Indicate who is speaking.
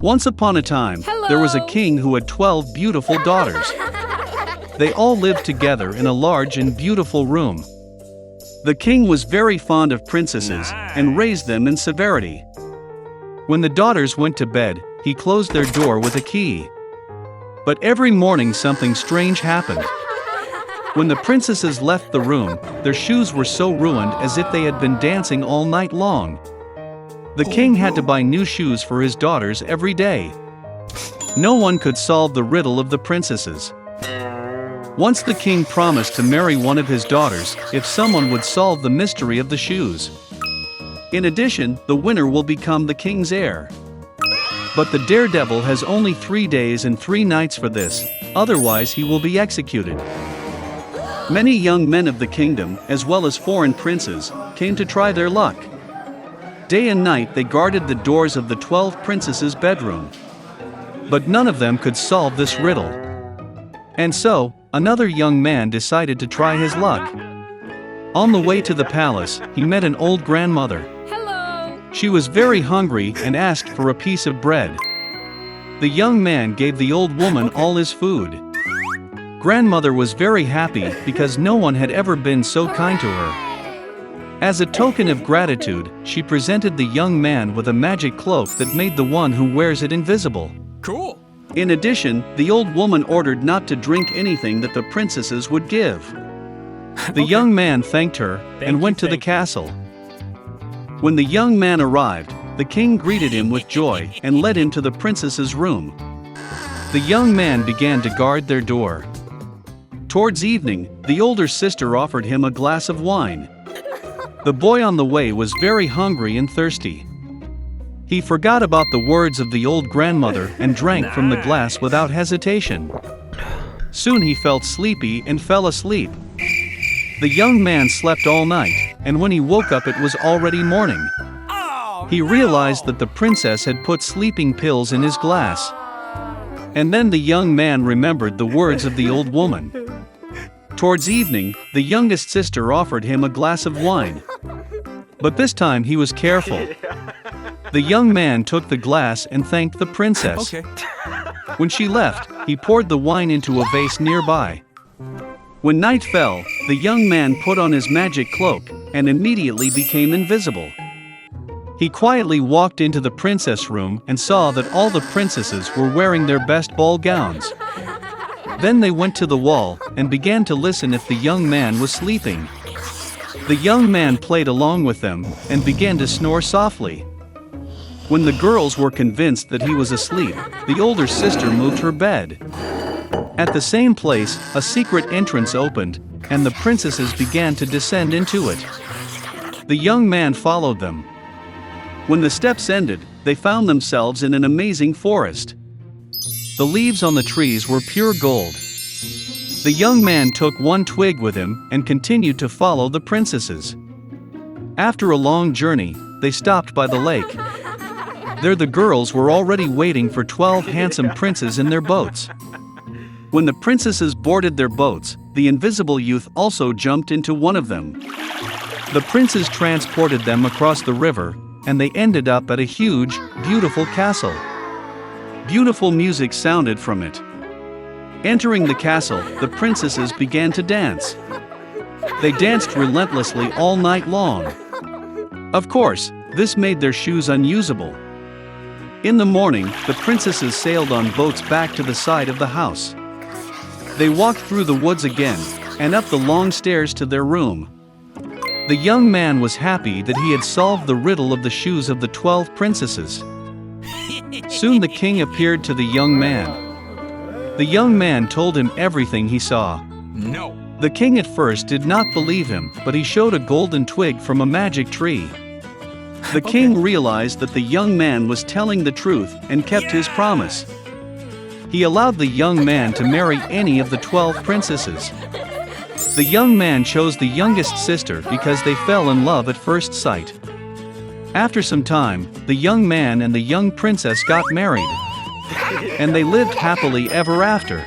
Speaker 1: Once upon a time, there was a king who had 12 beautiful daughters. They all lived together in a large and beautiful room. The king was very fond of princesses and raised them in severity. When the daughters went to bed, he closed their door with a key. But every morning something strange happened. When the princesses left the room, their shoes were so ruined as if they had been dancing all night long. The king had to buy new shoes for his daughters every day. No one could solve the riddle of the princesses. Once the king promised to marry one of his daughters if someone would solve the mystery of the shoes. In addition, the winner will become the king's heir. But the daredevil has only 3 days and 3 nights for this, otherwise he will be executed. Many young men of the kingdom, as well as foreign princes, came to try their luck. Day and night they guarded the doors of the 12 princesses' bedroom. But none of them could solve this riddle. And so, another young man decided to try his luck. On the way to the palace, he met an old grandmother.
Speaker 2: Hello.
Speaker 1: She was very hungry and asked for a piece of bread. The young man gave the old woman all his food. Grandmother was very happy because no one had ever been so kind to her. As a token of gratitude, she presented the young man with a magic cloak that made the one who wears it invisible.
Speaker 2: Cool.
Speaker 1: In addition, the old woman ordered not to drink anything that the princesses would give. The young man thanked her and went to the castle. When the young man arrived, the king greeted him with joy and led him to the princess's room. The young man began to guard their door. Towards evening, the older sister offered him a glass of wine. The boy on the way was very hungry and thirsty. He forgot about the words of the old grandmother and drank from the glass without hesitation. Soon he felt sleepy and fell asleep. The young man slept all night, and when he woke up it was already morning. He realized that the princess had put sleeping pills in his glass. And then the young man remembered the words of the old woman. Towards evening, the youngest sister offered him a glass of wine. But this time he was careful. The young man took the glass and thanked the princess. When she left, he poured the wine into a vase nearby. When night fell, the young man put on his magic cloak and immediately became invisible. He quietly walked into the princess room and saw that all the princesses were wearing their best ball gowns. Then they went to the wall and began to listen if the young man was sleeping. The young man played along with them and began to snore softly. When the girls were convinced that he was asleep, the older sister moved her bed. At the same place, a secret entrance opened, and the princesses began to descend into it. The young man followed them. When the steps ended, they found themselves in an amazing forest. The leaves on the trees were pure gold. The young man took one twig with him and continued to follow the princesses. After a long journey, they stopped by the lake. There the girls were already waiting for 12 handsome princes in their boats. When the princesses boarded their boats, the invisible youth also jumped into one of them. The princes transported them across the river, and they ended up at a huge, beautiful castle. Beautiful music sounded from it. Entering the castle, the princesses began to dance. They danced relentlessly all night long. Of course, this made their shoes unusable. In the morning, the princesses sailed on boats back to the side of the house. They walked through the woods again, and up the long stairs to their room. The young man was happy that he had solved the riddle of the shoes of the 12 princesses. Soon the king appeared to the young man. The young man told him everything he saw.
Speaker 2: No.
Speaker 1: The king at first did not believe him, but he showed a golden twig from a magic tree. The king realized that the young man was telling the truth and kept his promise. He allowed the young man to marry any of the 12 princesses. The young man chose the youngest sister because they fell in love at first sight. After some time, the young man and the young princess got married. And they lived happily ever after.